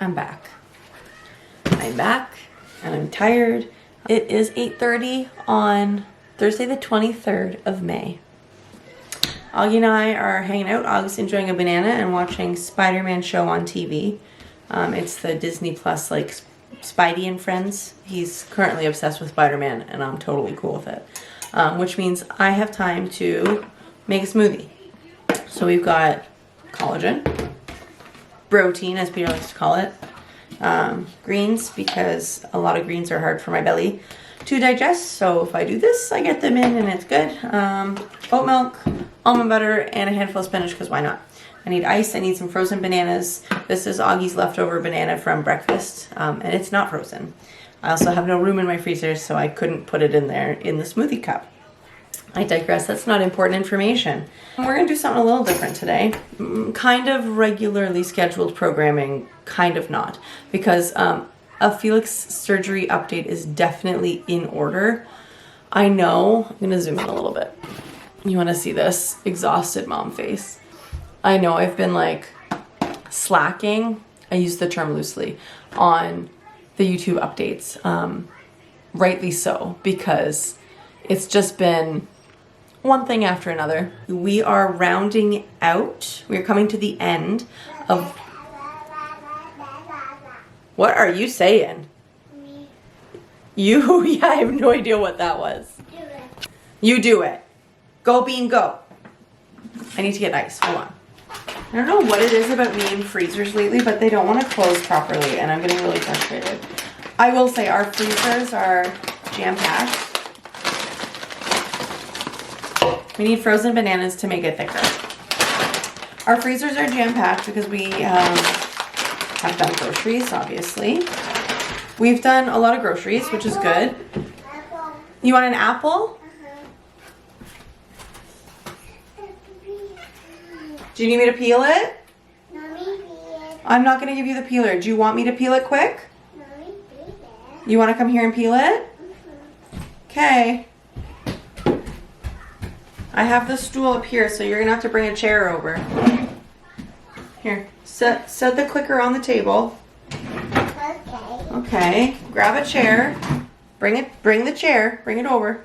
I'm back. I'm back and I'm tired. It is 8:30 on Thursday the 23rd of May. Augie and I are hanging out. Augie's enjoying a banana and watching Spider-Man show on TV. It's the Disney Plus, like, Spidey and Friends. He's currently obsessed with Spider-Man and I'm totally cool with it. Which means I have time to make a smoothie. So we've got collagen, protein as Peter likes to call it, greens because a lot of greens are hard for my belly to digest. So if I do this, I get them in and it's good. Oat milk, almond butter, and a handful of spinach because why not? I need ice. I need some frozen bananas. This is Augie's leftover banana from breakfast, and it's not frozen. I also have no room in my freezer, so I couldn't put it in there in the smoothie cup. I digress. That's not important information. We're going to do something a little different today. Kind of regularly scheduled programming, kind of not. Because a Feliks surgery update is definitely in order. I know. I'm going to zoom in a little bit. You want to see this exhausted mom face. I know I've been like slacking, I use the term loosely, on the YouTube updates. Rightly so, because it's just been one thing after another. We are rounding out. We are coming to the end of... What are you saying? You? Yeah, I have no idea what that was. You do it. Go, Bean, go. I need to get ice. Hold on. I don't know what it is about me and freezers lately, but they don't want to close properly, and I'm getting really frustrated. I will say our freezers are jam-packed. We need frozen bananas to make it thicker. Our freezers are jam-packed because we have done groceries, obviously. We've done a lot of groceries, which is good. You want an apple? Do you need me to peel it? I'm not going to give you the peeler. Do you want me to peel it quick? You want to come here and peel it? Okay. I have the stool up here, so you're going to have to bring a chair over. Here, set the clicker on the table. Okay. Grab a chair. Bring the chair. Bring it over.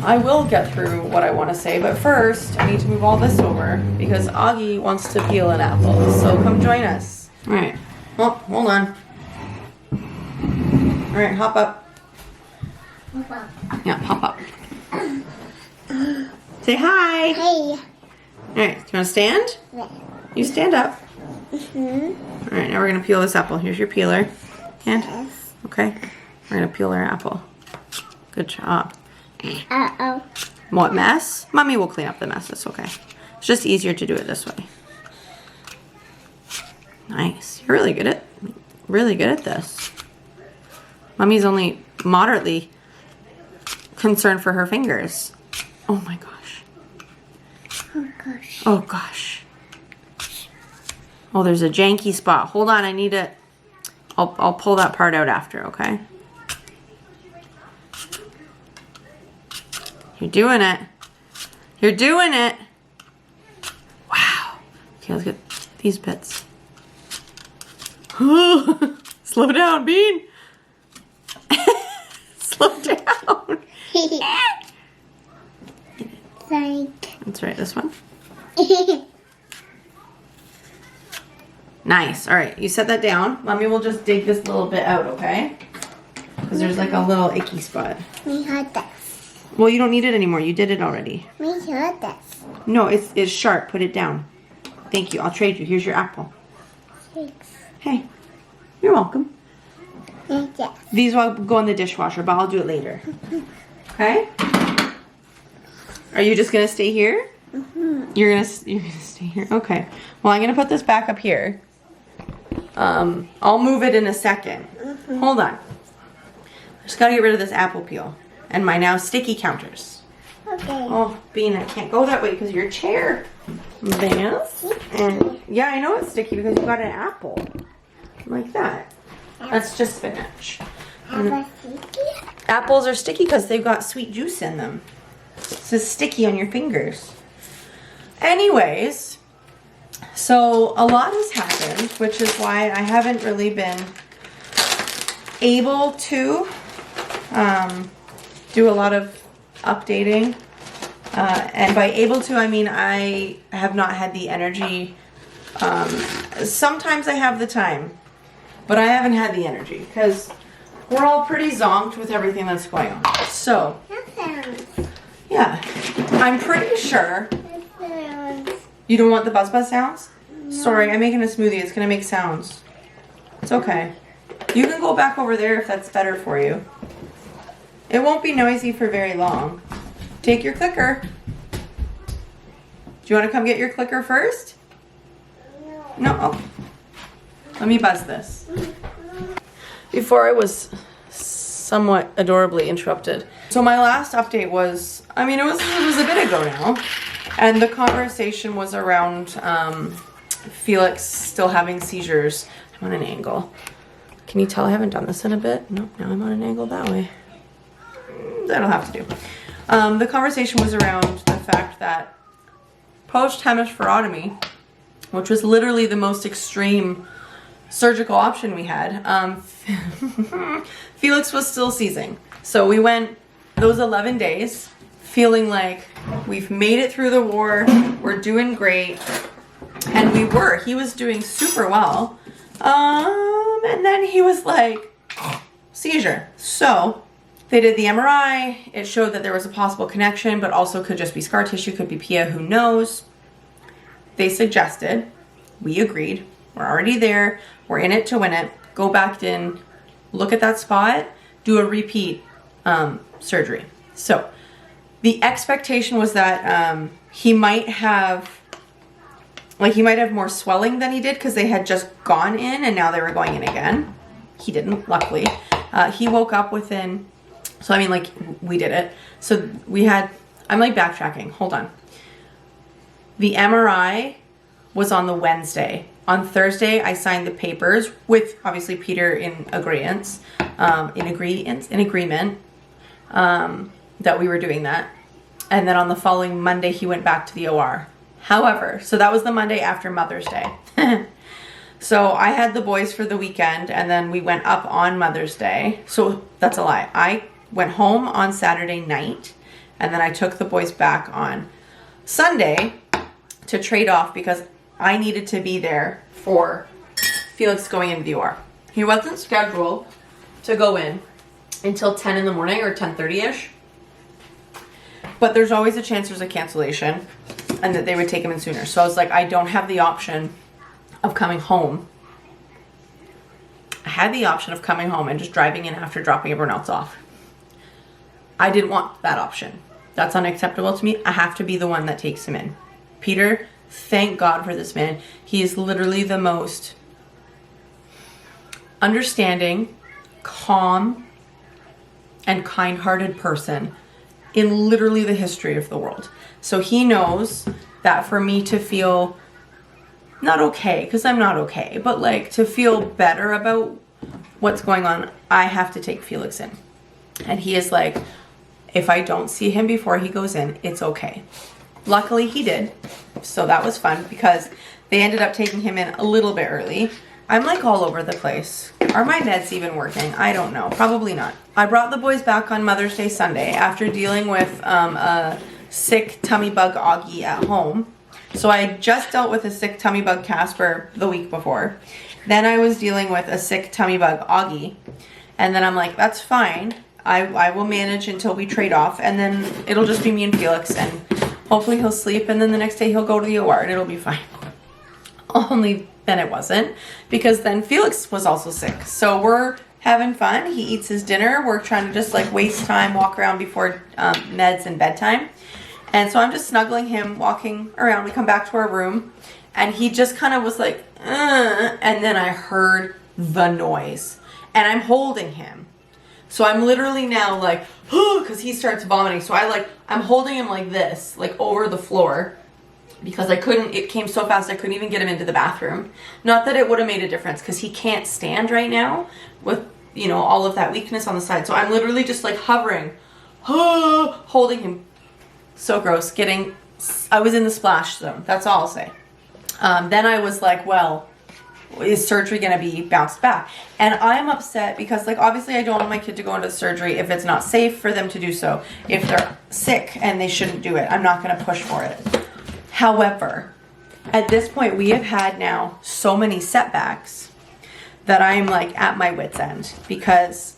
I will get through what I want to say, but first I need to move all this over because Augie wants to peel an apple. So come join us. All right. Oh, hold on. All right, hop up. Yeah, hop up. Say hi. Hey. All right, do you want to stand? Yeah. You stand up. Mm-hmm. All right, now we're going to peel this apple. Here's your peeler. And, Yes. okay, we're going to peel our apple. Good job. Uh-oh. What mess? Mommy will clean up the mess. It's okay. It's just easier to do it this way. Nice. You're really good at this. Mommy's only moderately concerned for her fingers. Oh my gosh. Oh, gosh. Oh gosh. Oh, there's a janky spot. Hold on, I need to... I'll pull that part out after, okay? You're doing it. You're doing it. Wow. Okay, let's get these bits. Slow down, Bean. Slow down. Thank. That's right, this one. Nice. All right, you set that down. Mommy will just dig this little bit out, okay? Because there's like a little icky spot. We had this. Well, you don't need it anymore. You did it already. We had this. No, it's sharp. Put it down. Thank you. I'll trade you. Here's your apple. Thanks. Hey, you're welcome. Yes. These will go in the dishwasher, but I'll do it later. Okay? Are you just gonna stay here? Mm-hmm. You're gonna stay here. Okay. Well, I'm gonna put this back up here. I'll move it in a second. Mm-hmm. Hold on. I just gotta get rid of this apple peel and my now sticky counters. Okay. Oh, Bean, I can't go that way because of your chair. Vance. And yeah, I know it's sticky because you got an apple. Like that. That's just spinach. Apples are sticky because they've got sweet juice in them. So it's sticky on your fingers. Anyways, So a lot has happened, which is why I haven't really been able to do a lot of updating. And by able to, I mean I have not had the energy. Sometimes I have the time, but I haven't had the energy because we're all pretty zonked with everything that's going on. So, yeah, I'm pretty sure. You don't want the buzz buzz sounds? No. Sorry, I'm making a smoothie. It's gonna make sounds. It's okay. You can go back over there if that's better for you. It won't be noisy for very long. Take your clicker. Do you want to come get your clicker first? No? Oh. Let me buzz this. Before I was somewhat adorably interrupted. So my last update was, I mean, it was a bit ago now. And the conversation was around Feliks still having seizures. I'm on an angle. Can you tell I haven't done this in a bit? Nope, now I'm on an angle that way. That'll have to do. The conversation was around the fact that post-hemispherotomy, which was literally the most extreme surgical option we had, Feliks was still seizing. So we went those 11 days feeling like we've made it through the war, we're doing great, and he was doing super well, and then he was like, seizure. So they did the MRI, it showed that there was a possible connection, but also could just be scar tissue, could be PIA, who knows. They suggested, we agreed, we're already there, we're in it to win it, go back in, look at that spot, do a repeat surgery. So the expectation was that he might have more swelling than he did because they had just gone in and now they were going in again. He didn't, luckily. He woke up within, so I mean, like, we did it. So we had, I'm like backtracking, hold on. The MRI was on the Wednesday. On Thursday, I signed the papers with obviously Peter in agreement, that we were doing that. And then on the following Monday, he went back to the OR. However, so that was the Monday after Mother's Day. So I had the boys for the weekend and then we went up on Mother's Day. So that's a lie. I went home on Saturday night and then I took the boys back on Sunday to trade off because I needed to be there for Feliks going into the OR. He wasn't scheduled to go in until 10 in the morning or 10:30ish. But there's always a chance there's a cancellation and that they would take him in sooner. So I was like, I don't have the option of coming home. I had the option of coming home and just driving in after dropping everyone else off. I didn't want that option. That's unacceptable to me. I have to be the one that takes him in. Peter, thank God for this man. He is literally the most understanding, calm, and kind-hearted person in literally the history of the world. So he knows that for me to feel not okay, because I'm not okay, but like to feel better about what's going on, I have to take Feliks in. And he is like, if I don't see him before he goes in, it's okay. Luckily he did, so that was fun because they ended up taking him in a little bit early. I'm like all over the place. Are my meds even working? I don't know. Probably not. I brought the boys back on Mother's Day Sunday after dealing with a sick tummy bug Augie at home. So I had just dealt with a sick tummy bug Casper the week before. Then I was dealing with a sick tummy bug Augie. And then I'm like, that's fine. I will manage until we trade off. And then it'll just be me and Feliks. And hopefully he'll sleep. And then the next day he'll go to the OR and it'll be fine. Only then it wasn't. Because then Feliks was also sick. So we're having fun. He eats his dinner. We're trying to just like waste time, walk around before meds and bedtime. And so I'm just snuggling him, walking around. We come back to our room, and he just kind of was like, and then I heard the noise. And I'm holding him. So I'm literally now like, because he starts vomiting. So I'm holding him like this, like over the floor, because it came so fast I couldn't even get him into the bathroom. Not that it would have made a difference, because he can't stand right now with, you know, all of that weakness on the side. So I'm literally just like hovering, holding him. So gross. I was in the splash zone. That's all I'll say. Then I was like, well, is surgery going to be bounced back? And I'm upset because, like, obviously I don't want my kid to go into surgery if it's not safe for them to do so. If they're sick and they shouldn't do it, I'm not going to push for it. However, at this point, we have had now so many setbacks that I'm like at my wit's end, because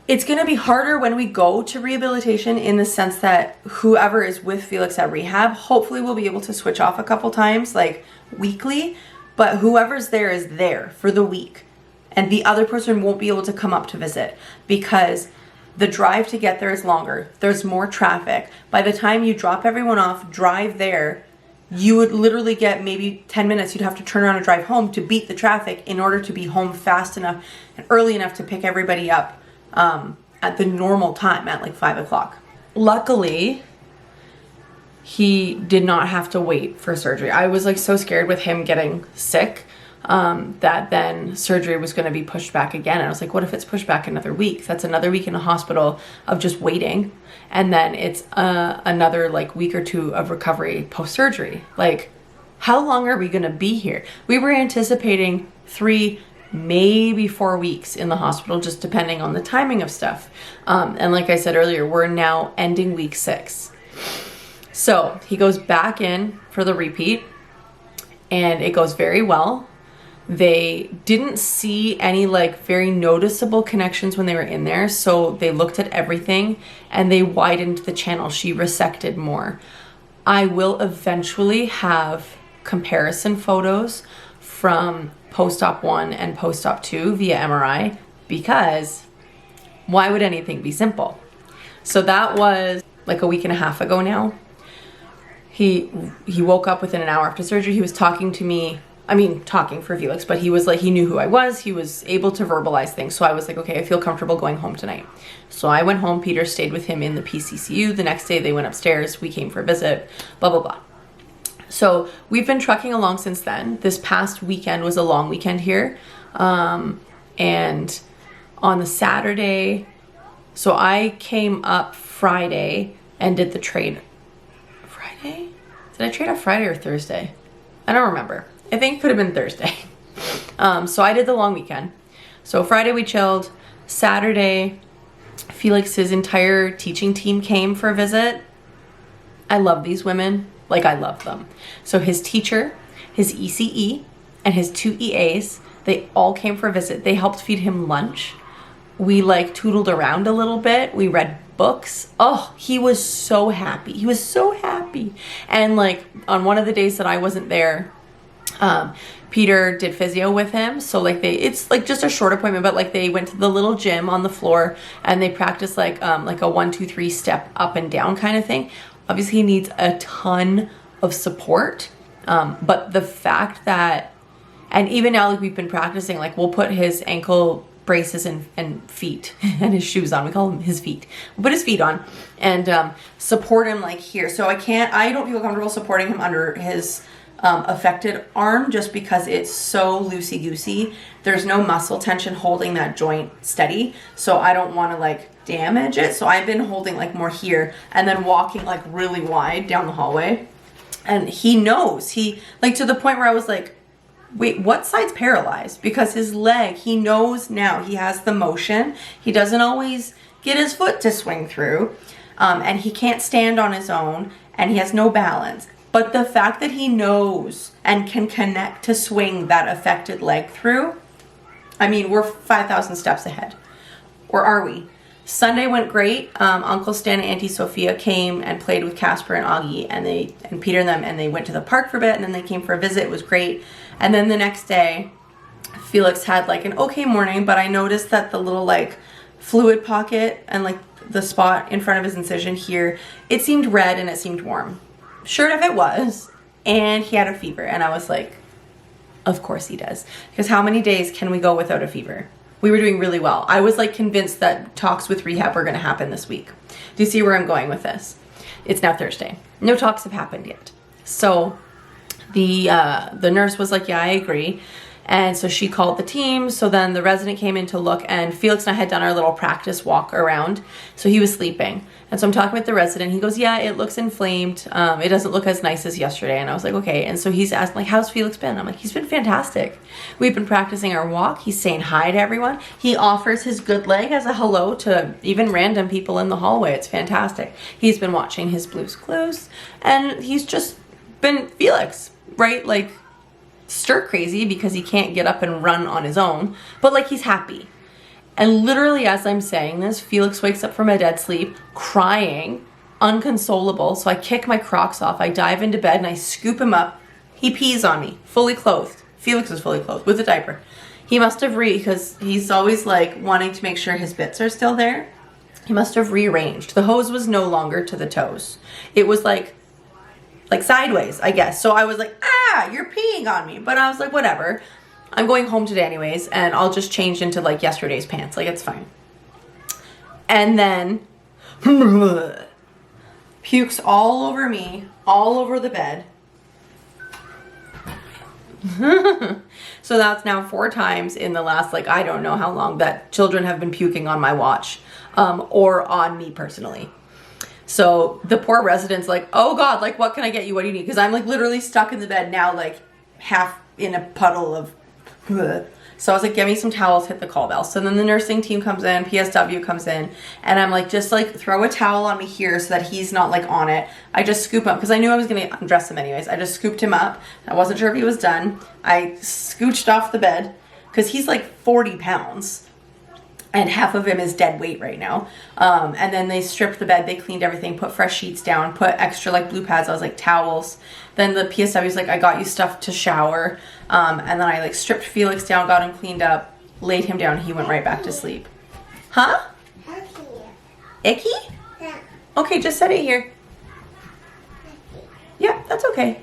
it's going to be harder when we go to rehabilitation, in the sense that whoever is with Feliks at rehab, hopefully we'll be able to switch off a couple times, like weekly, but whoever's there is there for the week. And the other person won't be able to come up to visit, because the drive to get there is longer. There's more traffic. By the time you drop everyone off, drive there, you would literally get maybe 10 minutes. You'd have to turn around and drive home to beat the traffic in order to be home fast enough and early enough to pick everybody up at the normal time at like 5 o'clock. Luckily, he did not have to wait for surgery. I was like so scared with him getting sick that then surgery was going to be pushed back again. And I was like, what if it's pushed back another week? That's another week in the hospital of just waiting. And then it's another like week or two of recovery post-surgery. Like, how long are we going to be here? We were anticipating 3, maybe 4 weeks in the hospital, just depending on the timing of stuff. And like I said earlier, we're now ending week 6. So he goes back in for the repeat, and it goes very well. They didn't see any like very noticeable connections when they were in there. So they looked at everything and they widened the channel. She resected more. I will eventually have comparison photos from post-op 1 and post-op 2 via MRI, because why would anything be simple? So that was like a week and a half ago now. He woke up within an hour after surgery. He was talking to me. I mean, talking for Feliks, but he was like, he knew who I was. He was able to verbalize things. So I was like, okay, I feel comfortable going home tonight. So I went home. Peter stayed with him in the PCCU. The next day they went upstairs. We came for a visit, blah, blah, blah. So we've been trucking along since then. This past weekend was a long weekend here. And on the Saturday, so I came up Friday and did the trade. Friday? Did I trade on Friday or Thursday? I don't remember. I think it could have been Thursday. So I did the long weekend. So Friday we chilled. Saturday, Feliks's entire teaching team came for a visit. I love these women. Like, I love them. So his teacher, his ECE, and his 2 EAs, they all came for a visit. They helped feed him lunch. We like tootled around a little bit. We read books. Oh, he was so happy. He was so happy. And like on one of the days that I wasn't there, Peter did physio with him. So like it's like just a short appointment, but like they went to the little gym on the floor and they practiced like a 1, 2, 3 step up and down kind of thing. Obviously he needs a ton of support. But the fact that, and even now like we've been practicing, like we'll put his ankle braces and feet and his shoes on. We call them his feet. We'll put his feet on and support him like here. So I don't feel comfortable supporting him under his affected arm just because it's so loosey-goosey. There's no muscle tension holding that joint steady. So I don't want to like damage it. So I've been holding like more here and then walking like really wide down the hallway. And he knows, he like to the point where I was like, wait, what side's paralyzed? Because his leg, he knows now, he has the motion. He doesn't always get his foot to swing through. And he can't stand on his own and he has no balance. But the fact that he knows and can connect to swing that affected leg through, I mean, we're 5,000 steps ahead. Or are we? Sunday went great. Uncle Stan and Auntie Sophia came and played with Casper and Augie and Peter and them, and they went to the park for a bit, and then they came for a visit. It was great. And then the next day, Feliks had like an okay morning, but I noticed that the little like fluid pocket and like the spot in front of his incision here, it seemed red and it seemed warm. Sure enough it was, and he had a fever, and I was like, of course he does, because how many days can we go without a fever? We were doing really well. I was like convinced that talks with Rehab were going to happen this week. Do you see where I'm going with this? It's now Thursday. No talks have happened yet. So the nurse was like, yeah, I agree. And so she called the team. So then the resident came in to look, and Felix and I had done our little practice walk around. So he was sleeping. And so I'm talking with the resident. He goes, yeah, it looks inflamed. It doesn't look as nice as yesterday. And I was like, okay. And so he's asking, like, how's Felix been? I'm like, he's been fantastic. We've been practicing our walk. He's saying hi to everyone. He offers his good leg as a hello to even random people in the hallway. It's fantastic. He's been watching his Blue's Clues. And he's just been Felix, right? Like, stir crazy because he can't get up and run on his own. But, like, he's happy. And literally as I'm saying this, Felix wakes up from a dead sleep, crying, unconsolable. So I kick my Crocs off, I dive into bed, and I scoop him up. He pees on me, fully clothed. Felix is fully clothed, with a diaper. He must have because he's always like wanting to make sure his bits are still there. He must have rearranged. The hose was no longer to the toes. It was like sideways, I guess. So I was like, ah, you're peeing on me. But I was like, whatever. I'm going home today anyways, and I'll just change into like yesterday's pants. Like, it's fine. And then pukes all over me, all over the bed. So that's now 4 times in the last, like, I don't know how long that children have been puking on my watch, or on me personally. So the poor resident's like, oh God, like, what can I get you? What do you need? Because I'm like literally stuck in the bed now, like half in a puddle of so I was like, give me some towels, hit the call bell. So then the nursing team comes in, PSW comes in, and I'm like, just like throw a towel on me here so that he's not like on it. I just scoop him, because I knew I was gonna undress him anyways. I just scooped him up. I wasn't sure if he was done. I scooched off the bed, because he's like 40 pounds. And half of him is dead weight right now. And then they stripped the bed, they cleaned everything, put fresh sheets down, put extra like blue pads. I was like, towels. Then the PSW's like, I got you stuff to shower. And then I like stripped Felix down, got him cleaned up, laid him down. He went right back to sleep. Huh? Icky? Yeah. Okay, just set it here. Yeah, that's okay.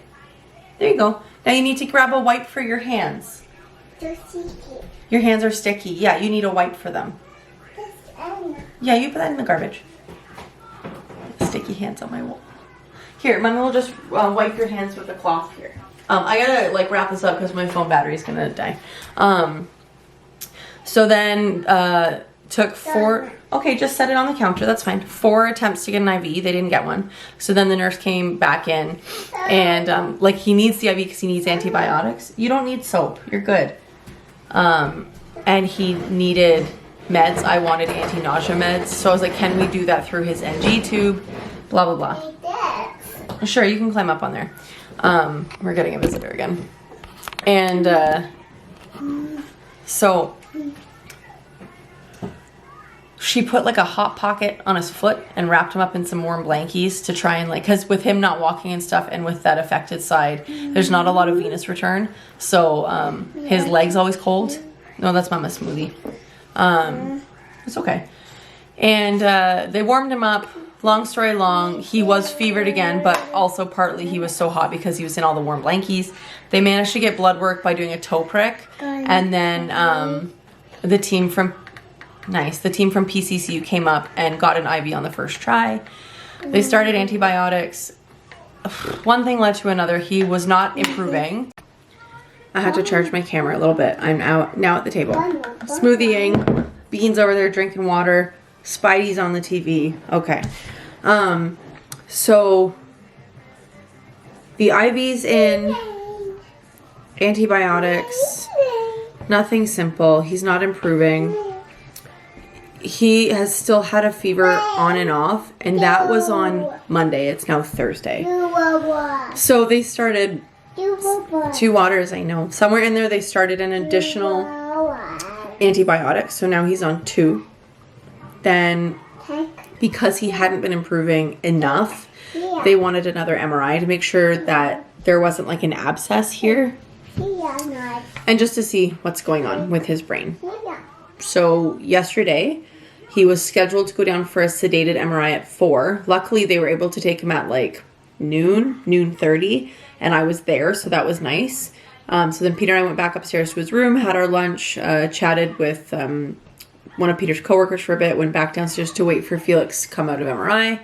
There you go. Now you need to grab a wipe for your hands. Your hands are sticky. Yeah, you need a wipe for them. Yeah, you put that in the garbage. Sticky hands on my wall. Here, Mommy will just wipe your hands with a cloth here. I gotta like wrap this up because my phone battery is gonna die. So then took 4. Okay, just set it on the counter. That's fine. 4 attempts to get an IV. They didn't get one. So then the nurse came back in, and like he needs the IV because he needs antibiotics. You don't need soap. You're good. And he needed meds. I wanted anti-nausea meds. So I was like, can we do that through his NG tube? Blah, blah, blah. Sure, you can climb up on there. We're getting a visitor again. And, so she put like a hot pocket on his foot and wrapped him up in some warm blankies to try and like, cause with him not walking and stuff and with that affected side, there's not a lot of venous return. So, his leg's always cold. No, that's Mama's smoothie. It's okay. And, they warmed him up. Long story long, he was fevered again, but also partly he was so hot because he was in all the warm blankies. They managed to get blood work by doing a toe prick. And then, the team from PCCU came up and got an IV on the first try. They started antibiotics. One thing led to another. He was not improving. I had to charge my camera a little bit. I'm out now at the table. Smoothieing. Beans over there drinking water. Spidey's on the TV. Okay. So the IV's in, antibiotics. Nothing simple. He's not improving. He has still had a fever on and off, and that was on Monday. It's now Thursday. So they started 2 waters, I know. Somewhere in there they started an additional antibiotic, so now he's on 2. Then, because he hadn't been improving enough, they wanted another MRI to make sure that there wasn't like an abscess here. And just to see what's going on with his brain. So yesterday, he was scheduled to go down for a sedated MRI at 4. Luckily, they were able to take him at like noon 30, and I was there, so that was nice. So then Peter and I went back upstairs to his room, had our lunch, chatted with one of Peter's coworkers for a bit, went back downstairs to wait for Felix to come out of MRI.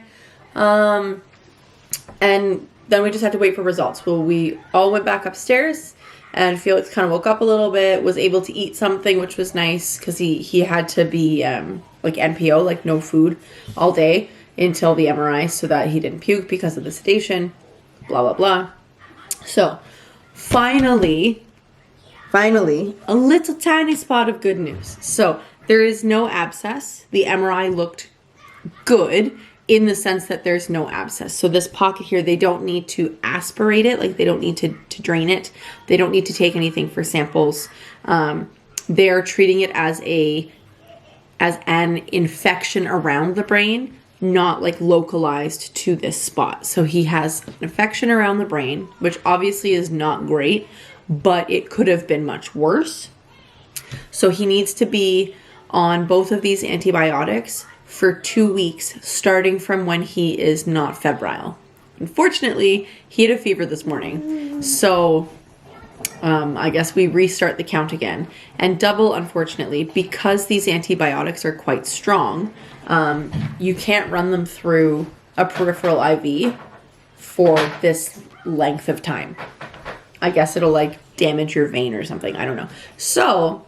And then we just had to wait for results. Well, we all went back upstairs, And Felix kind of woke up a little bit, was able to eat something, which was nice because he had to be like NPO, like no food all day until the MRI so that he didn't puke because of the sedation, blah, blah, blah. So finally, a little tiny spot of good news. So there is no abscess. The MRI looked good in the sense that there's no abscess. So this pocket here, they don't need to aspirate it. Like they don't need to drain it. They don't need to take anything for samples. They're treating it as an infection around the brain, not like localized to this spot. So he has an infection around the brain, which obviously is not great, but it could have been much worse. So he needs to be on both of these antibiotics for 2 weeks, starting from when he is not febrile. Unfortunately, he had a fever this morning. So I guess we restart the count again. And double, unfortunately, because these antibiotics are quite strong, you can't run them through a peripheral IV for this length of time. I guess it'll like damage your vein or something. I don't know. So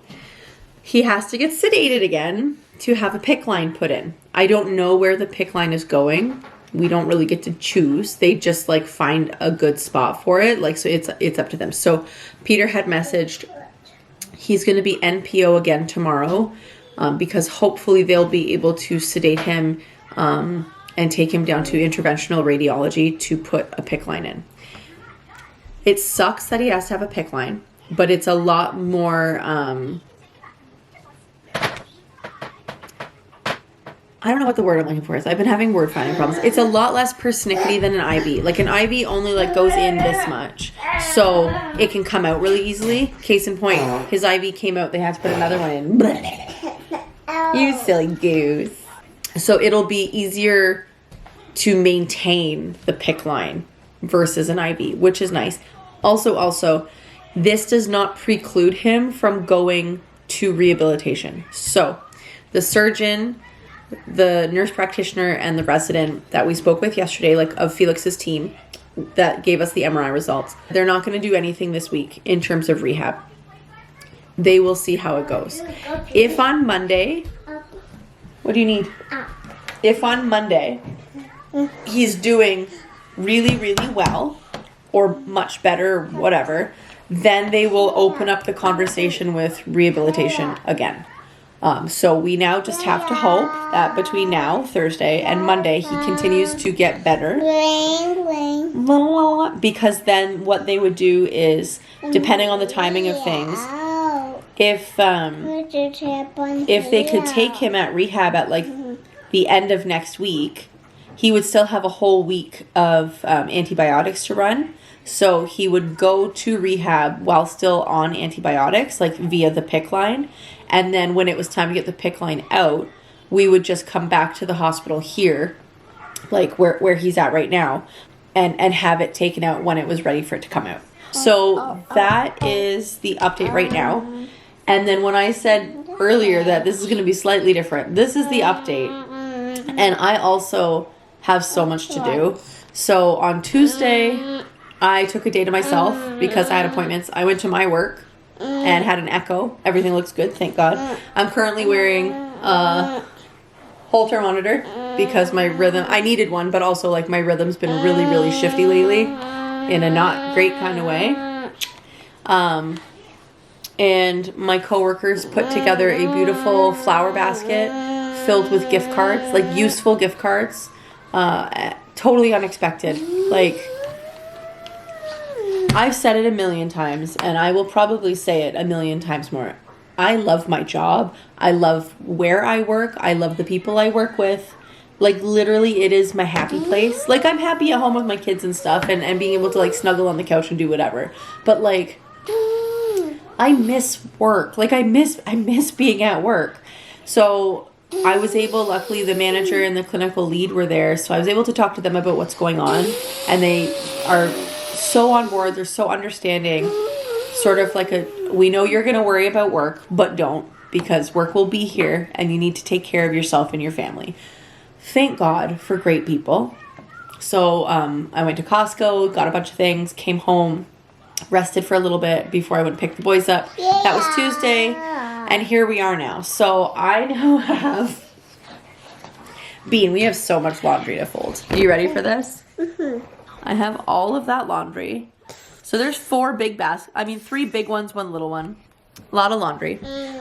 he has to get sedated again to have a PICC line put in. I don't know where the PICC line is going. We don't really get to choose. They just like find a good spot for it. Like, so it's up to them. So Peter had messaged, he's going to be NPO again tomorrow because hopefully they'll be able to sedate him and take him down to interventional radiology to put a PICC line in. It sucks that he has to have a PICC line, but it's a lot more, I don't know what the word I'm looking for is. I've been having word finding problems. It's a lot less persnickety than an IV. Like an IV only like goes in this much. So it can come out really easily. Case in point, his IV came out. They had to put another one in. You silly goose. So it'll be easier to maintain the PICC line versus an IV, which is nice. Also, this does not preclude him from going to rehabilitation. So the surgeon, the nurse practitioner, and the resident that we spoke with yesterday, like of Felix's team that gave us the MRI results, they're not going to do anything this week in terms of rehab. They will see how it goes. If on Monday, what do you need? If on Monday he's doing really, really well or much better, whatever, then they will open up the conversation with rehabilitation again. So we now just have to hope that between now, Thursday, and Monday, he continues to get better. Because then what they would do is, depending on the timing of things, if they could take him at rehab at like the end of next week, he would still have a whole week of antibiotics to run. So he would go to rehab while still on antibiotics, like via the PICC line. And then when it was time to get the PICC line out, we would just come back to the hospital here, like where he's at right now, and have it taken out when it was ready for it to come out. So that is the update right now. And then when I said earlier that this is going to be slightly different, this is the update. And I also have so much to do. So on Tuesday, I took a day to myself because I had appointments. I went to my work and had an echo. Everything looks good, thank God. I'm currently wearing a Holter monitor because my rhythm, I needed one, but also like my rhythm's been really, really shifty lately in a not great kind of way. And my coworkers put together a beautiful flower basket filled with gift cards, like useful gift cards. Totally unexpected. Like, I've said it a million times, and I will probably say it a million times more. I love my job. I love where I work. I love the people I work with. Like, literally, it is my happy place. Like, I'm happy at home with my kids and stuff, and being able to, like, snuggle on the couch and do whatever. But, like, I miss work. Like, I miss being at work. So I was able, luckily, the manager and the clinical lead were there, so I was able to talk to them about what's going on, and they are so on board. They're so understanding. Sort of like we know you're going to worry about work, but don't, because work will be here and you need to take care of yourself and your family. Thank God for great people. So I went to Costco, got a bunch of things, came home, rested for a little bit before I went to pick the boys up. Yeah. That was Tuesday, and here we are now. So I now have... Bean, we have so much laundry to fold. Are you ready for this? I have all of that laundry. So there's 4 big baskets. I mean, 3 big ones, 1 little one. A lot of laundry.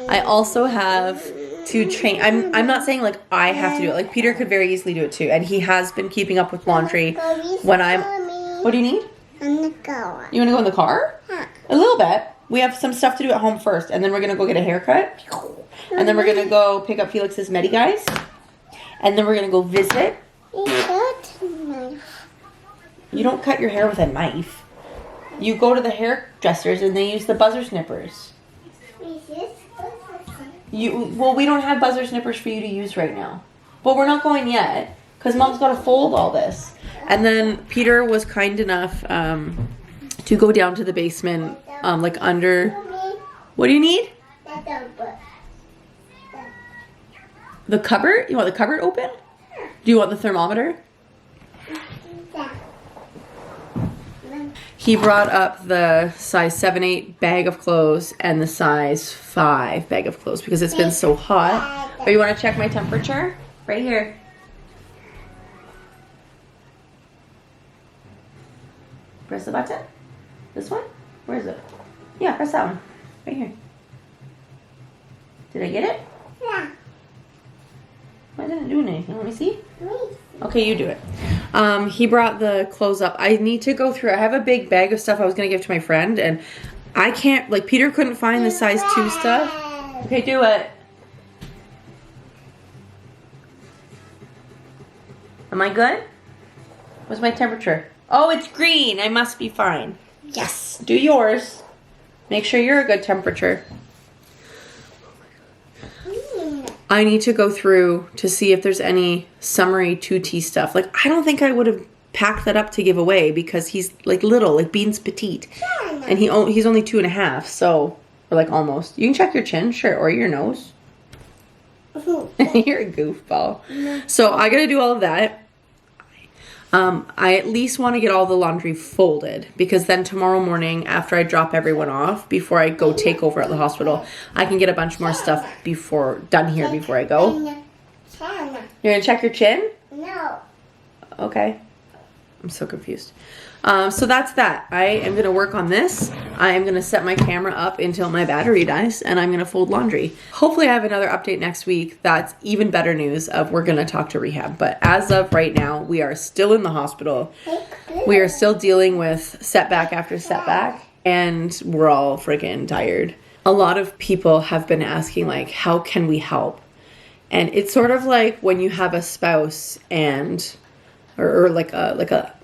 I also have to change. I'm not saying like I have to do it. Like Peter could very easily do it too, and he has been keeping up with laundry when I'm. What do you need? I'm the car. You want to go in the car? Yeah. A little bit. We have some stuff to do at home first, and then we're gonna go get a haircut, and then we're gonna go pick up Feliks's Medi guys, and then we're gonna go visit. You don't cut your hair with a knife. You go to the hairdressers and they use the buzzer snippers. Well, we don't have buzzer snippers for you to use right now. But we're not going yet because Mom's got to fold all this. And then Peter was kind enough to go down to the basement, like under. What do you need? The cupboard? You want the cupboard open? Do you want the thermometer? He brought up the size 7-8 bag of clothes and the size 5 bag of clothes because it's been so hot. Or you want to check my temperature? Right here. Press the button. This one? Where is it? Yeah, press that one. Right here. Did I get it? Yeah. Why isn't it doing anything? Let me see. Okay, you do it. He brought the clothes up. I need to go through. I have a big bag of stuff I was going to give to my friend, and I can't, like, Peter couldn't find the size 2 stuff. Okay, do it. Am I good? What's my temperature? Oh, it's green. I must be fine. Yes. Do yours. Make sure you're a good temperature. I need to go through to see if there's any summery 2T stuff. Like, I don't think I would have packed that up to give away because he's like little, like Bean's petite. And he's only 2.5, so, or like almost. You can check your chin, sure, or your nose. You're a goofball. So I gotta do all of that. I at least want to get all the laundry folded because then tomorrow morning after I drop everyone off, before I go take over at the hospital, I can get a bunch more stuff done here before I go. You're going to check your chin? No. Okay. I'm so confused. So that's that. I am going to work on this. I am going to set my camera up until my battery dies, and I'm going to fold laundry. Hopefully I have another update next week. That's even better news of we're going to talk to Rehab. But as of right now, we are still in the hospital. We are still dealing with setback after setback, and we're all freaking tired. A lot of people have been asking, like, how can we help? And it's sort of like when you have a spouse and, or like a,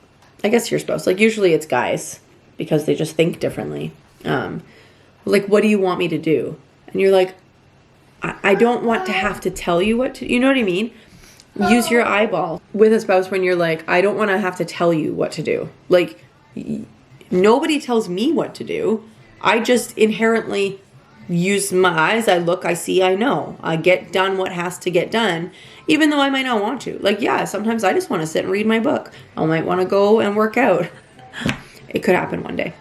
I guess your spouse, like usually it's guys because they just think differently. Like, what do you want me to do? And you're like, I don't want to have to tell you what to, you know what I mean? Use your eyeball with a spouse when you're like, I don't want to have to tell you what to do. Like, nobody tells me what to do. I just inherently use my eyes. I look, I see, I know. I get done what has to get done, even though I might not want to. Like, yeah, sometimes I just want to sit and read my book. I might want to go and work out. It could happen one day.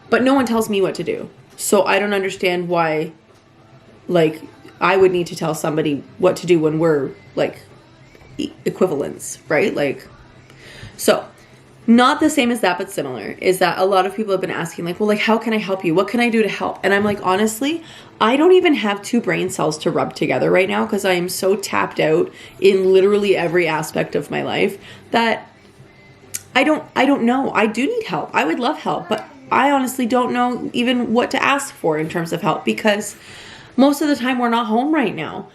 But no one tells me what to do. So I don't understand why, like, I would need to tell somebody what to do when we're, like, equivalents, right? Like, so... Not the same as that, but similar, is that a lot of people have been asking, like, well, like, how can I help you? What can I do to help? And I'm like, honestly, I don't even have 2 brain cells to rub together right now because I am so tapped out in literally every aspect of my life that I don't know. I do need help. I would love help, but I honestly don't know even what to ask for in terms of help because most of the time we're not home right now.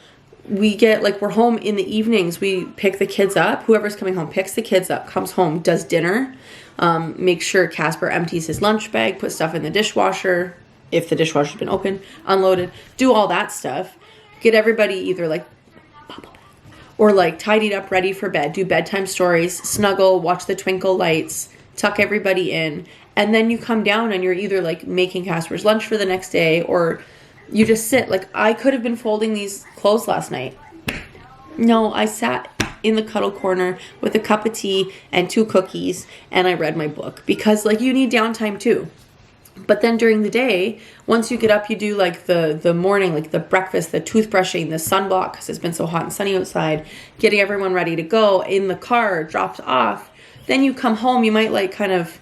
We get, like, we're home in the evenings. We pick the kids up. Whoever's coming home picks the kids up, comes home, does dinner, make sure Casper empties his lunch bag, put stuff in the dishwasher, if the dishwasher's been open, unloaded, do all that stuff. Get everybody either, like, or, like, tidied up, ready for bed, do bedtime stories, snuggle, watch the twinkle lights, tuck everybody in, and then you come down and you're either, like, making Casper's lunch for the next day or... You just sit. Like, I could have been folding these clothes last night. No, I sat in the cuddle corner with a cup of tea and 2 cookies, and I read my book. Because, like, you need downtime, too. But then during the day, once you get up, you do like the morning, like the breakfast, the toothbrushing, the sunblock, because it's been so hot and sunny outside, getting everyone ready to go in the car, dropped off. Then you come home, you might like kind of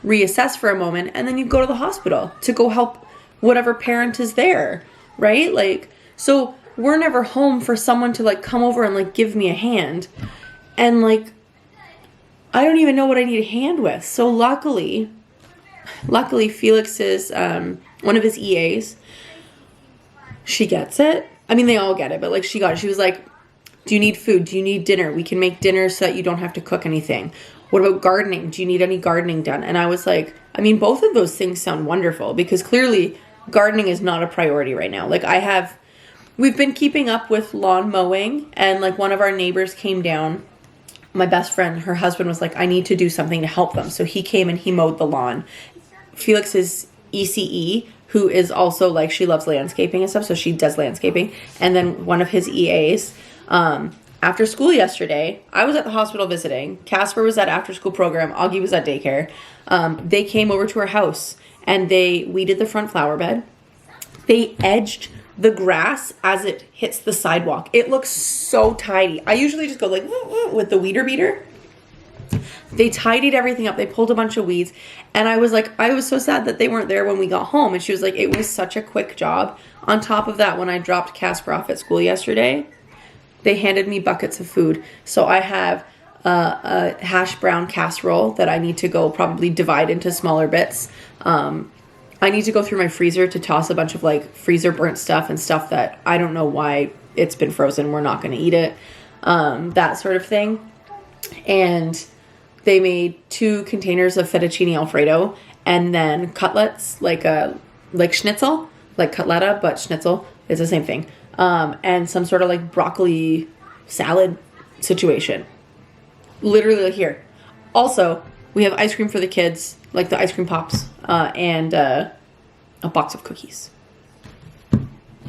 reassess for a moment, and then you go to the hospital to go help whatever parent is there, right? Like, so we're never home for someone to like come over and like give me a hand. And like, I don't even know what I need a hand with. So luckily Feliks is one of his EAs. She gets it. I mean, they all get it, but like she got it. She was like, do you need food? Do you need dinner? We can make dinner so that you don't have to cook anything. What about gardening? Do you need any gardening done? And I was like, I mean, both of those things sound wonderful, because clearly gardening is not a priority right now. Like we've been keeping up with lawn mowing, and like one of our neighbors came down. My best friend, her husband was like, I need to do something to help them. So he came and he mowed the lawn. Feliks is ECE, who is also like, she loves landscaping and stuff, so she does landscaping. And then one of his EAs, after school yesterday, I was at the hospital visiting. Casper was at after school program. Augie was at daycare. They came over to our house and they weeded the front flower bed. They edged the grass as it hits the sidewalk. It looks so tidy. I usually just go like with the weeder beater. They tidied everything up. They pulled a bunch of weeds. And I was so sad that they weren't there when we got home. And she was like, it was such a quick job. On top of that, when I dropped Casper off at school yesterday, they handed me buckets of food. So I have a hash brown casserole that I need to go probably divide into smaller bits. I need to go through my freezer to toss a bunch of like freezer burnt stuff and stuff that I don't know why it's been frozen. We're not going to eat it. That sort of thing. And they made 2 containers of fettuccine Alfredo, and then cutlets, like schnitzel, like cutletta, but schnitzel is the same thing. And some sort of like broccoli salad situation. Literally like here. Also, we have ice cream for the kids, like the ice cream pops, and a box of cookies.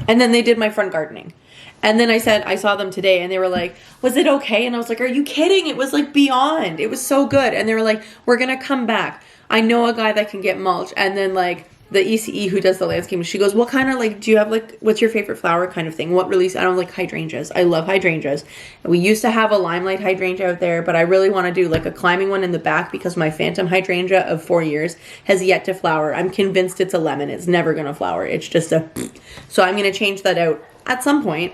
And then they did my front gardening. And then I said, I saw them today and they were like, was it okay? And I was like, are you kidding? It was like beyond. It was so good. And they were like, we're going to come back. I know a guy that can get mulch. And then like the ECE who does the landscaping, she goes, what kind of like, do you have like, what's your favorite flower kind of thing? What release? I don't like hydrangeas. I love hydrangeas. And we used to have a limelight hydrangea out there, but I really want to do like a climbing one in the back because my phantom hydrangea of 4 years has yet to flower. I'm convinced it's a lemon. It's never going to flower. It's just so I'm going to change that out at some point.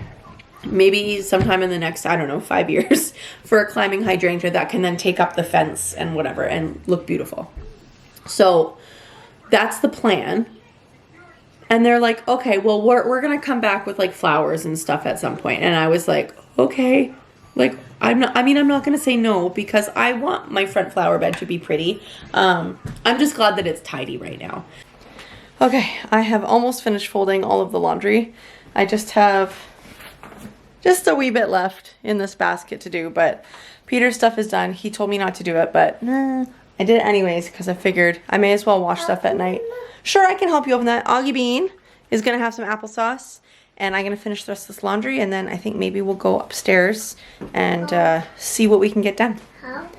Maybe sometime in the next, 5 years for a climbing hydrangea that can then take up the fence and whatever and look beautiful. So that's the plan. And they're like, okay, well, we're going to come back with like flowers and stuff at some point. And I was like, okay, like, I'm not going to say no because I want my front flower bed to be pretty. I'm just glad that it's tidy right now. Okay, I have almost finished folding all of the laundry. I just have a wee bit left in this basket to do, but Peter's stuff is done. He told me not to do it, but I did it anyways because I figured I may as well wash stuff at night. Sure, I can help you open that. Augie Bean is going to have some applesauce, and I'm going to finish the rest of this laundry, and then I think maybe we'll go upstairs and see what we can get done. Help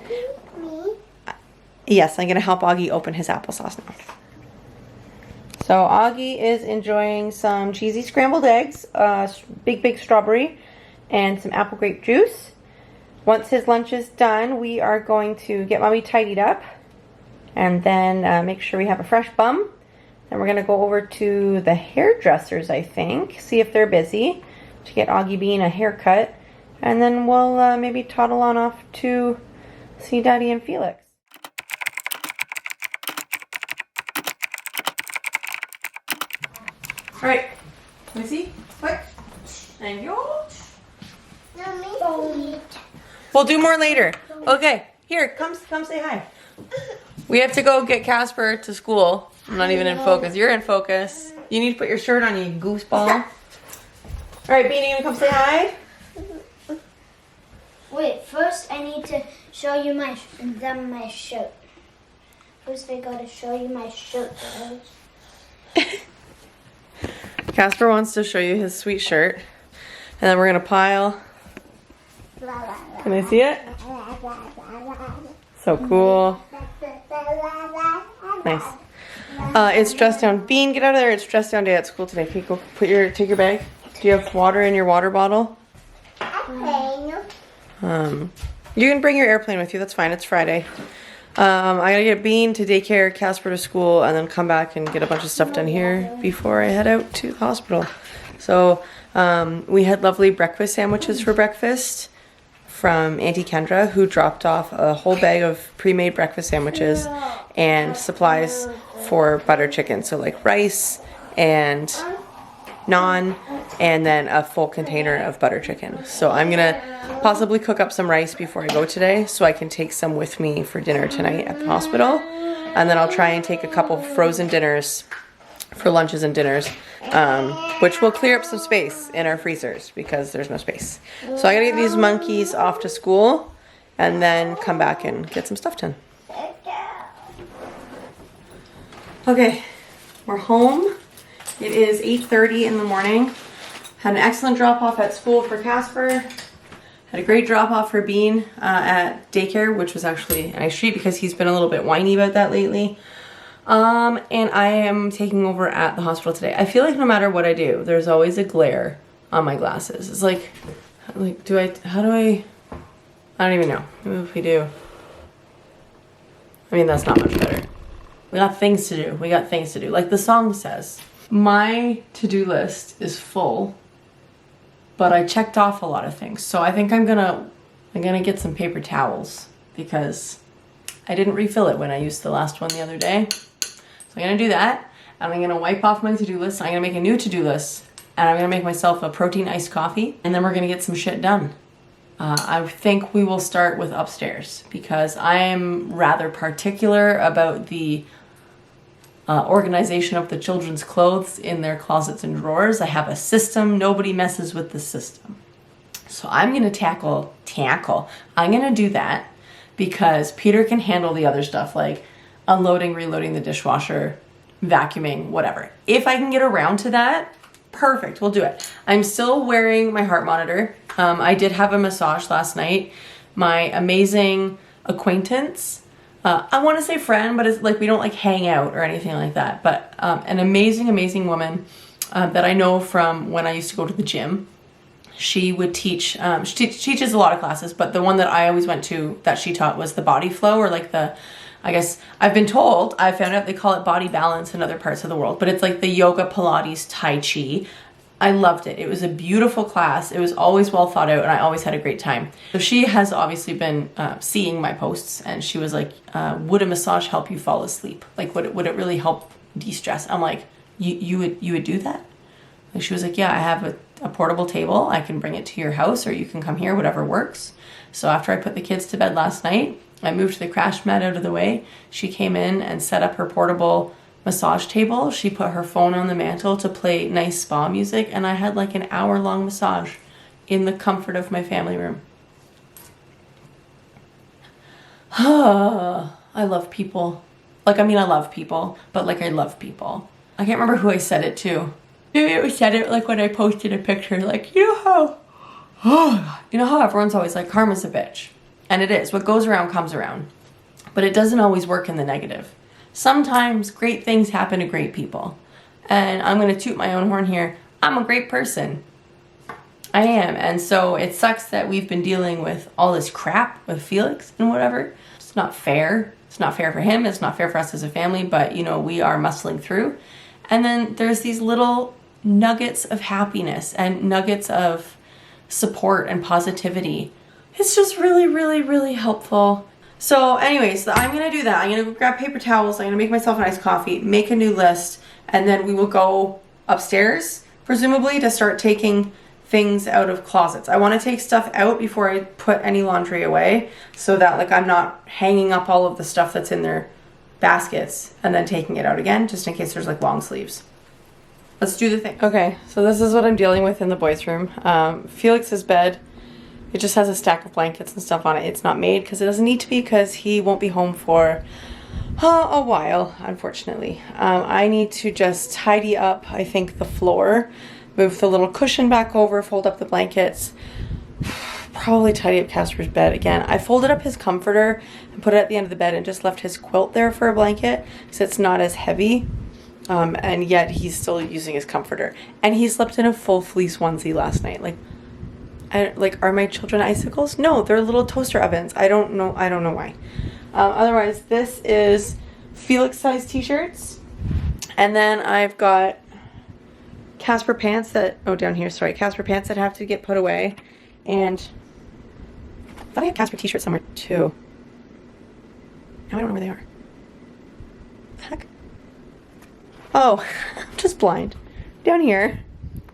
me? Yes, I'm going to help Augie open his applesauce now. So Augie is enjoying some cheesy scrambled eggs, big strawberry, and some apple grape juice. Once his lunch is done, we are going to get Mommy tidied up and then make sure we have a fresh bum. Then we're going to go over to the hairdressers, I think, see if they're busy to get Augie Bean a haircut. And then we'll maybe toddle on off to see Daddy and Feliks. All right, let me see. Quick. Thank you. We'll do more later. Okay, here, come say hi. We have to go get Casper to school. I'm not even in focus. You're in focus. You need to put your shirt on, you gooseball. All right, Beanie, you gonna come say hi? Wait, first I need to show you my shirt. First I gotta show you my shirt, guys. Casper wants to show you his sweet shirt. And then we're gonna pile. Can I see it? So cool. Nice. It's dress down. Bean, get out of there. It's dress down day at school today. Okay, go take your bag. Do you have water in your water bottle? You can bring your airplane with you. That's fine. It's Friday. I gotta get Bean to daycare, Casper to school, and then come back and get a bunch of stuff done here before I head out to the hospital. So we had lovely breakfast sandwiches for breakfast from Auntie Kendra, who dropped off a whole bag of pre-made breakfast sandwiches and supplies for butter chicken. So like rice and naan, and then a full container of butter chicken. So I'm gonna possibly cook up some rice before I go today so I can take some with me for dinner tonight at the hospital. And then I'll try and take a couple frozen dinners for lunches and dinners, which will clear up some space in our freezers because there's no space. So I gotta get these monkeys off to school and then come back and get some stuff done. Okay, we're home. It is 8:30 in the morning. Had an excellent drop off at school for Casper. Had a great drop off for Bean at daycare, which was actually a nice treat because he's been a little bit whiny about that lately. And I am taking over at the hospital today. I feel like no matter what I do, there's always a glare on my glasses. It's like how do I don't even know. Maybe if we do. I mean, that's not much better. We got things to do. We got things to do. Like the song says, my to-do list is full, but I checked off a lot of things. So I think I'm gonna get some paper towels because I didn't refill it when I used the last one the other day. So I'm gonna do that, and I'm gonna wipe off my to-do list. I'm gonna make a new to-do list, and I'm gonna make myself a protein iced coffee, and then we're gonna get some shit done. I think we will start with upstairs because I am rather particular about the organization of the children's clothes in their closets and drawers. I have a system. Nobody messes with the system. So I'm gonna tackle. I'm gonna do that because Peter can handle the other stuff like unloading, reloading the dishwasher, vacuuming, whatever. If I can get around to that, perfect, we'll do it. I'm still wearing my heart monitor. I did have a massage last night. My amazing acquaintance, I want to say friend, but it's like we don't like hang out or anything like that, but an amazing woman that I know from when I used to go to the gym. She would teach, she teaches a lot of classes, but the one that I always went to that she taught was the body flow, or like I guess I've been told, I found out they call it body balance in other parts of the world, but it's like the yoga, Pilates, Tai Chi. I loved it. It was a beautiful class. It was always well thought out and I always had a great time. So she has obviously been seeing my posts and she was like, would a massage help you fall asleep? Like would it really help de-stress? I'm like, you would do that? And she was like, yeah, I have a portable table. I can bring it to your house or you can come here, whatever works. So after I put the kids to bed last night, I moved the crash mat out of the way. She came in and set up her portable massage table. She put her phone on the mantle to play nice spa music, and I had like an hour-long massage in the comfort of my family room. I love people. I love people, but like I love people. I can't remember who I said it to. Maybe I said it like when I posted a picture, like, you know how everyone's always like, karma's a bitch. And it is. What goes around comes around. But it doesn't always work in the negative. Sometimes great things happen to great people. And I'm going to toot my own horn here. I'm a great person. I am. And so it sucks that we've been dealing with all this crap with Feliks and whatever. It's not fair. It's not fair for him. It's not fair for us as a family. But, we are muscling through. And then there's these little nuggets of happiness and nuggets of support and positivity. It's just really, really, really helpful. So anyways, I'm going to do that. I'm going to grab paper towels. I'm going to make myself a nice coffee, make a new list, and then we will go upstairs, presumably, to start taking things out of closets. I want to take stuff out before I put any laundry away so that I'm not hanging up all of the stuff that's in their baskets and then taking it out again, just in case there's long sleeves. Let's do the thing. Okay, so this is what I'm dealing with in the boys' room. Feliks's bed. It just has a stack of blankets and stuff on it. It's not made because it doesn't need to be because he won't be home for a while, unfortunately. I need to just tidy up, I think, the floor, move the little cushion back over, fold up the blankets. probably tidy up Casper's bed again. I folded up his comforter and put it at the end of the bed and just left his quilt there for a blanket because it's not as heavy. And yet he's still using his comforter. And he slept in a full fleece onesie last night. Are my children icicles? No, they're little toaster ovens. I don't know why. Otherwise, this is Feliks size t-shirts. And then I've got Casper pants Casper pants that have to get put away. And I thought I had Casper t-shirts somewhere too. Now I don't know where they are. Heck. Oh, I'm just blind. Down here.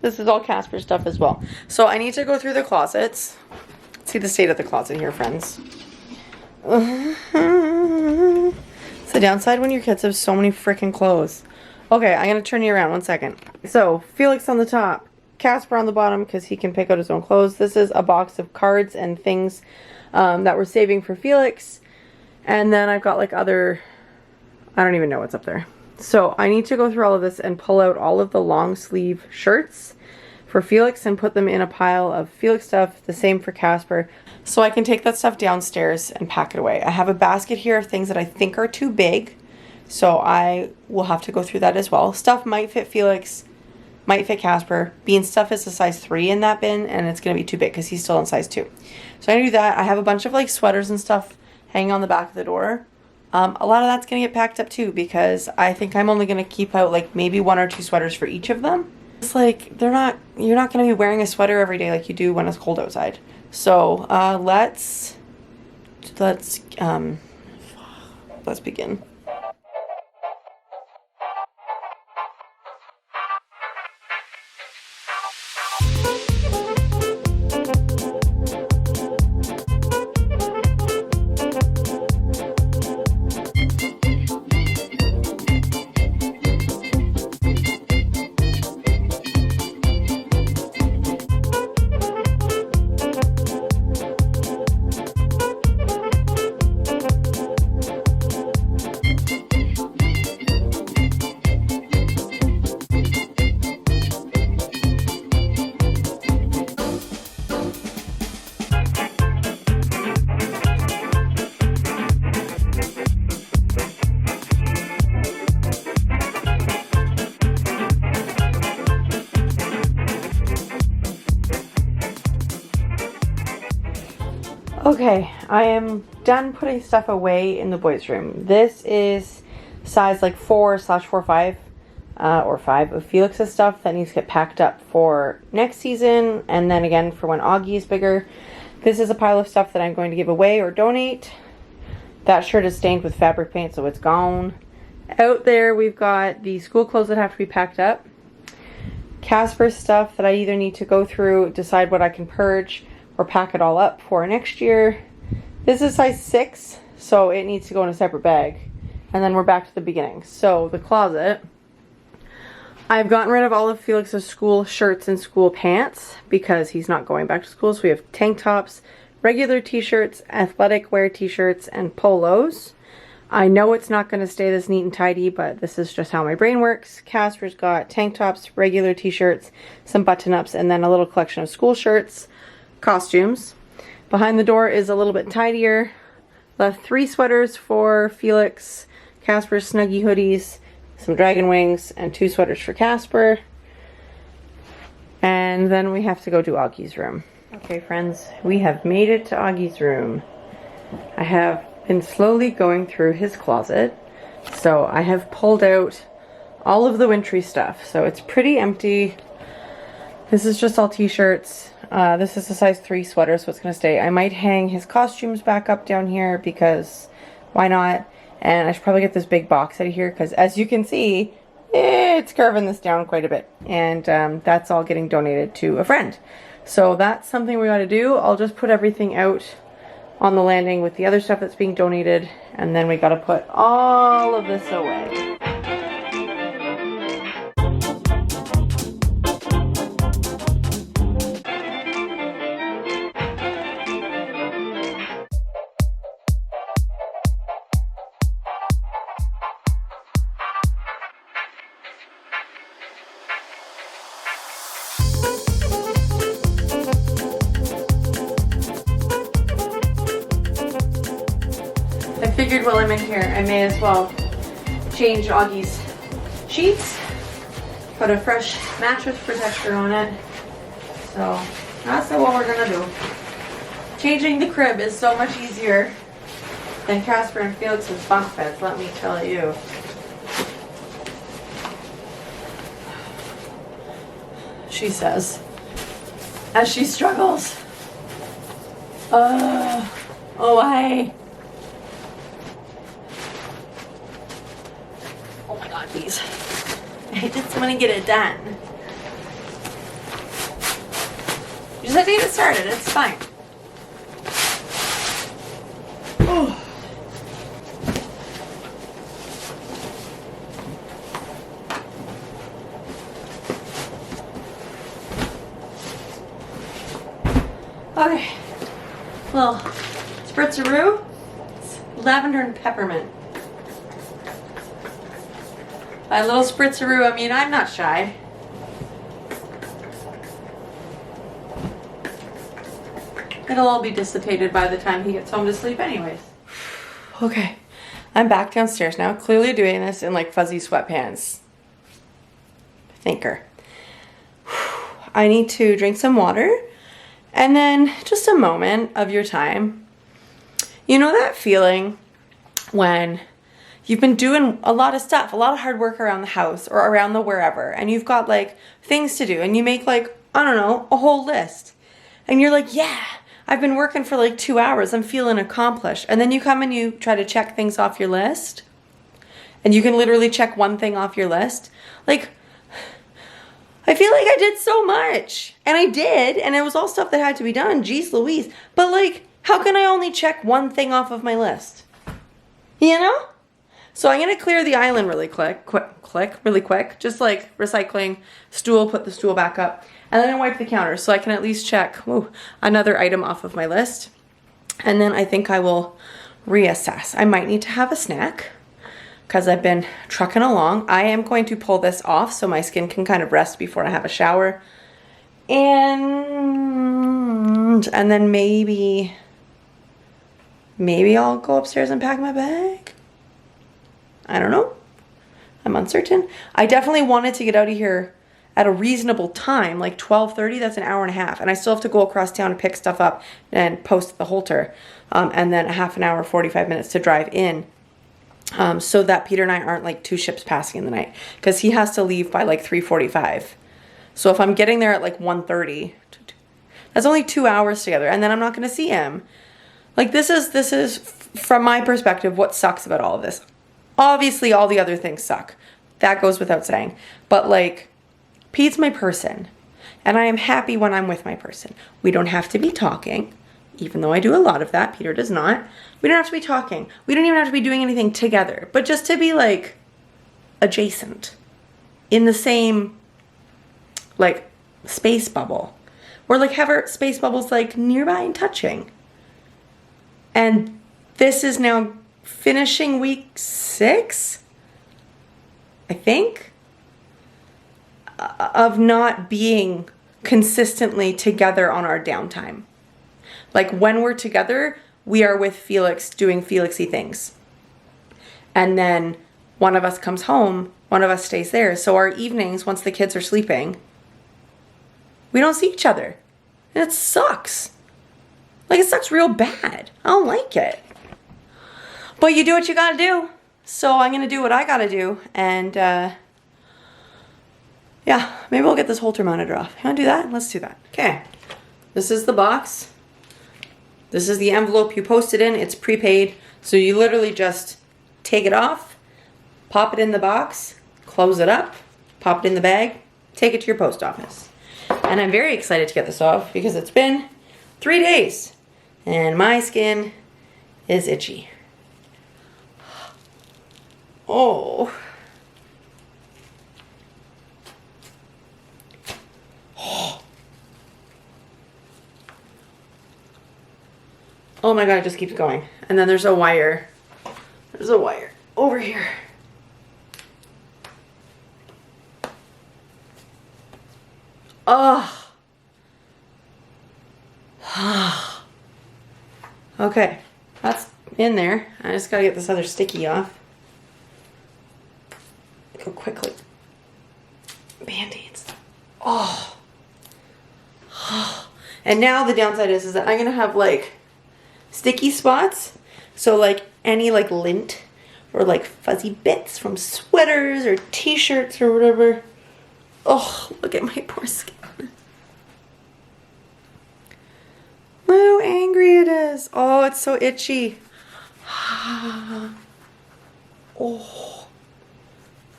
This is all Casper stuff as well. So I need to go through the closets. Let's see the state of the closet here, friends. It's the downside when your kids have so many freaking clothes. Okay, I'm going to turn you around 1 second. So, Feliks on the top, Casper on the bottom because he can pick out his own clothes. This is a box of cards and things that we're saving for Feliks. And then I've got like other, I don't even know what's up there. So I need to go through all of this and pull out all of the long sleeve shirts for Feliks and put them in a pile of Feliks stuff, the same for Casper, so I can take that stuff downstairs and pack it away. I have a basket here of things that I think are too big, so I will have to go through that as well. Stuff might fit Feliks, might fit Casper. Bean stuff is a size 3 in that bin, and it's going to be too big because he's still in size 2. So I'm going to do that. I have a bunch of like sweaters and stuff hanging on the back of the door. A lot of that's going to get packed up too because I think I'm only going to keep out like maybe 1 or 2 sweaters for each of them. It's like you're not going to be wearing a sweater every day like you do when it's cold outside. So let's begin. Okay, I am done putting stuff away in the boys' room. This is size like 4/4/5 or 5 of Feliks' stuff that needs to get packed up for next season and then again for when Augie is bigger. This is a pile of stuff that I'm going to give away or donate. That shirt is stained with fabric paint, so it's gone. Out there we've got the school clothes that have to be packed up. Casper stuff that I either need to go through, decide what I can purge, or pack it all up for next year. This is size 6, so it needs to go in a separate bag. And then we're back to the beginning. So the closet, I've gotten rid of all of Feliks' school shirts and school pants because he's not going back to school. So we have tank tops, regular t-shirts, athletic wear t-shirts, and polos. I know it's not going to stay this neat and tidy, but this is just how my brain works. Casper's got tank tops, regular t-shirts, some button-ups, and then a little collection of school shirts. Costumes. Behind the door is a little bit tidier. Left 3 sweaters for Feliks, Casper's Snuggie hoodies, some dragon wings, and 2 sweaters for Casper. And then we have to go to Augie's room. Okay, friends, we have made it to Augie's room. I have been slowly going through his closet. So I have pulled out all of the wintry stuff. So it's pretty empty. This is just all t-shirts. This is a size 3 sweater, so it's going to stay. I might hang his costumes back up down here because why not? And I should probably get this big box out of here because as you can see, it's curving this down quite a bit. And that's all getting donated to a friend. So that's something we got to do. I'll just put everything out on the landing with the other stuff that's being donated. And then we got to put all of this away. while I'm in here, I may as well change Augie's sheets, put a fresh mattress protector on it. So that's what we're gonna do. Changing the crib is so much easier than Casper and Felix's bunk beds, let me tell you. She says, as she struggles. Oh, why? Oh my God, please. I just want to get it done. You just have to get it started, it's fine. Oh. Okay, well, spritzeroo, it's lavender and peppermint. By little spritzeroo, I mean I'm not shy. It'll all be dissipated by the time he gets home to sleep anyways. Okay, I'm back downstairs now, clearly doing this in like fuzzy sweatpants. Thinker. I need to drink some water. And then just a moment of your time. You know that feeling when you've been doing a lot of stuff, a lot of hard work around the house or around the wherever, and you've got like things to do and you make like, I don't know, a whole list. And you're like, yeah, I've been working for like 2 hours. I'm feeling accomplished. And then you come and you try to check things off your list. And you can literally check one thing off your list. Like, I feel like I did so much. And I did. And it was all stuff that had to be done. Jeez Louise. But like, how can I only check one thing off of my list? You know? So I'm going to clear the island really quick. Just like recycling stool, put the stool back up. And then I wipe the counter so I can at least check another item off of my list. And then I think I will reassess. I might need to have a snack, because I've been trucking along. I am going to pull this off so my skin can kind of rest before I have a shower. And then maybe I'll go upstairs and pack my bag. I don't know. I'm uncertain. I definitely wanted to get out of here at a reasonable time, like 12:30. That's an hour and a half. And I still have to go across town to pick stuff up and post the halter. And then a half an hour, 45 minutes to drive in. So that Peter and I aren't like two ships passing in the night, because he has to leave by like 3:45. So if I'm getting there at like 1:30, that's only 2 hours together, and then I'm not going to see him. Like this is from my perspective what sucks about all of this. Obviously all the other things suck. That goes without saying. But like, Pete's my person, and I am happy when I'm with my person. We don't have to be talking. Even though I do a lot of that, Peter does not. We don't have to be talking. We don't even have to be doing anything together. But just to be like adjacent. In the same like space bubble. Or like have our space bubbles like nearby and touching. And this is now finishing week 6, I think, of not being consistently together on our downtime. Like when we're together, we are with Feliks doing Felixy things. And then one of us comes home, one of us stays there. So our evenings, once the kids are sleeping, we don't see each other. And it sucks. Like it sucks real bad. I don't like it. But you do what you gotta do. So I'm gonna do what I gotta do. And yeah, maybe we'll get this halter monitor off. You wanna do that? Let's do that. Okay. This is the box. This is the envelope you posted in. It's prepaid. So you literally just take it off, pop it in the box, close it up, pop it in the bag, take it to your post office. And I'm very excited to get this off because it's been 3 days and my skin is itchy. Oh. Oh my God, it just keeps going. And then there's a wire. There's a wire over here. Oh. Okay. in there. I just gotta get this other sticky off. Go quickly. Band-Aids. Oh. And now the downside is that I'm gonna have like sticky spots. So like any like lint or like fuzzy bits from sweaters or t-shirts or whatever. Oh, look at my poor skin. Look how angry it is. Oh, it's so itchy. Oh.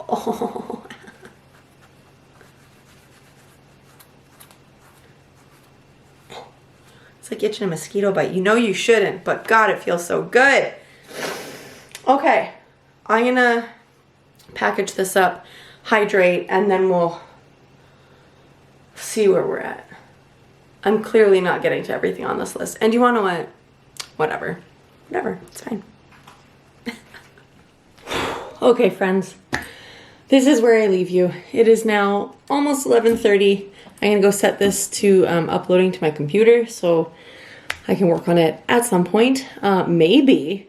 Oh. It's like itching a mosquito bite. You know you shouldn't, but God, it feels so good. Okay, I'm gonna package this up, hydrate, and then we'll see where we're at. I'm clearly not getting to everything on this list. And you wanna know what? Whatever. Whatever, it's fine. Okay, friends. This is where I leave you. It is now almost 11:30. I'm gonna go set this to uploading to my computer so I can work on it at some point. Maybe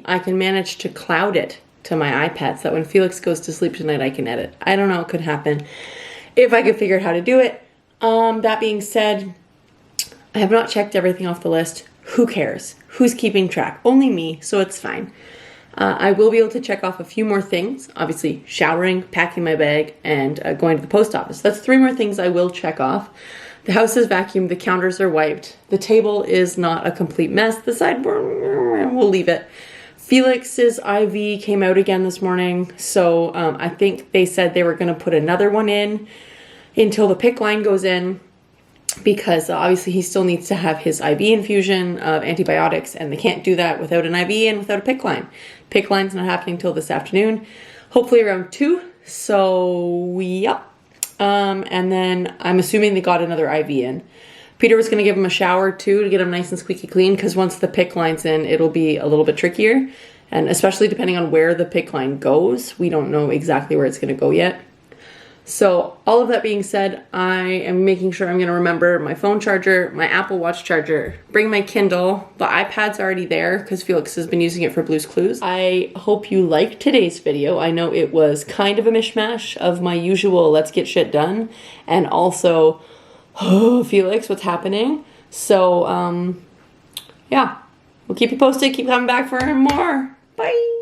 I can manage to cloud it to my iPad so that when Felix goes to sleep tonight, I can edit. I don't know, it could happen if I could figure out how to do it. That being said, I have not checked everything off the list. Who cares? Who's keeping track? Only me, so it's fine. I will be able to check off a few more things. Obviously, showering, packing my bag, and going to the post office. That's 3 more things I will check off. The house is vacuumed. The counters are wiped. The table is not a complete mess. The sideboard, we'll leave it. Felix's IV came out again this morning. So I think they said they were going to put another one in until the PICC line goes in. Because obviously he still needs to have his IV infusion of antibiotics, and they can't do that without an IV and without a PICC line. PICC line's not happening till this afternoon, hopefully around 2. So, yep. And then I'm assuming they got another IV in. Peter was going to give him a shower too to get him nice and squeaky clean, because once the PICC line's in, it'll be a little bit trickier. And especially depending on where the PICC line goes, we don't know exactly where it's going to go yet. So all of that being said, I am making sure I'm going to remember my phone charger, my Apple Watch charger, bring my Kindle. The iPad's already there because Felix has been using it for Blue's Clues. I hope you liked today's video. I know it was kind of a mishmash of my usual let's get shit done and also, oh, Felix, what's happening? So, yeah, we'll keep you posted. Keep coming back for more. Bye.